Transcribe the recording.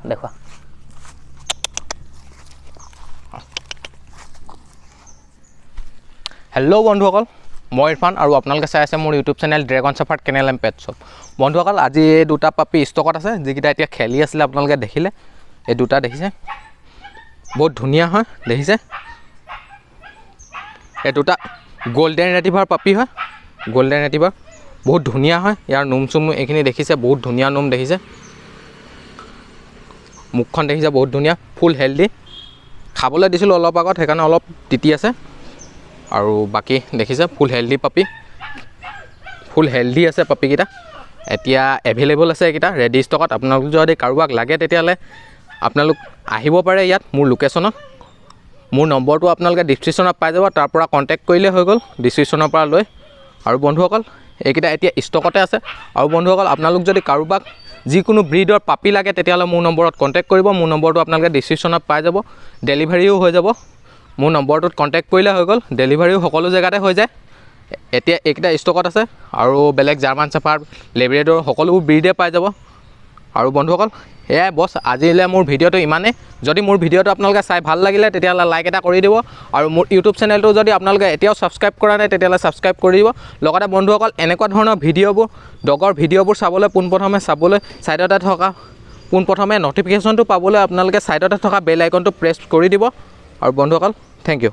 देखा हेलो बंधुসকল मैं इरफान और आपलोके चाই আছে मोर YouTube channel Dragon Shepherd Kennel and Pet Shop बंधुসকল आज ये दुटा पापी स्टकत আছে जिकिटा এতিয়া খেলি আছিল आपलोके देखिले এই দুটা দেখিছে बहुत धुनिया है देखिसे এই দুটা गोल्डन रेटिवर पापी है गोल्डन रेटिवर बहुत धुनिया है यार नुम चुम एखिनि देखिसे बहुत धुनिया नुम देखिसे मुखखन देखिसे बहुत धुनिया फुल हेल्दी खाबले दिसिलो अलप आगत हेकाने अलप तिति আছে और बाकी देखिसे फुल हेल्दी पापी फुल हेल्दी আছে पापी किटा एतिया एभेलेबल আছে किटा रेडी स्टकत आपनालोक जदि कारुबाक लागे तेतियाले आपनालोक आहिबो पारे यात मोर लोकेशनत मोर नम्बरটো आपनालोके डिस्क्रिप्शনত पाइ যাব तार পৰা कन्टेक्ट কৰিলে হৈ গল डिस्क्रिप्शনৰ পৰা লৈ আৰু বন্ধুসকল এইকিটা এতিয়া ষ্টকতে আছে আৰু বন্ধুসকল आपनालोक जदि कारुबाक যিকোনো ব্ৰিডৰ পাপি লাগে তেতিয়ালে মোৰ নম্বৰত কন্টেক্ট কৰিব মোৰ নম্বৰটো আপোনালোকে ডিসক্ৰিপচনত পাই যাব ডেলিভাৰীও হৈ যাব মোৰ নম্বৰটোত কন্টেক্ট কৰিলে হৈ গল ডেলিভাৰীও সকলো জায়গাতে হৈ যায় এতিয়া এইকিটা ষ্টকত আছে আৰু বেলেগ জাৰ্মান শেফাৰ্ড লেব্ৰাডৰ সকলো ব্ৰিডে পাই যাব আৰু বন্ধুসকল এয়াই বস আজিলে মোৰ ভিডিওটো ইমানে যদি মোৰ ভিডিওটো আপোনালোকে চাই ভাল লাগিলে তেতিয়ালে লাইক এটা কৰি দিব আৰু মোৰ ইউটিউব চেনেলটো যদি আপোনালোকে এতিয়াও সাবস্ক্ৰাইব কৰা নাই তেতিয়ালে সাবস্ক্ৰাইব কৰি দিব লগতে বন্ধুসকল এনেকুৱা ধৰণৰ ভিডিওবোৰ ডগৰ ভিডিওবোৰ চাবলৈ পোনপ্ৰথমে চাবলৈ সাইডতে থকা পোনপ্ৰথমে নটিফিকেশনটো পাবলৈ আপোনালোকে সাইডতে থকা বেল আইকনটো প্ৰেছ কৰি দিব আৰু বন্ধুসকল থ্যাংক ইউ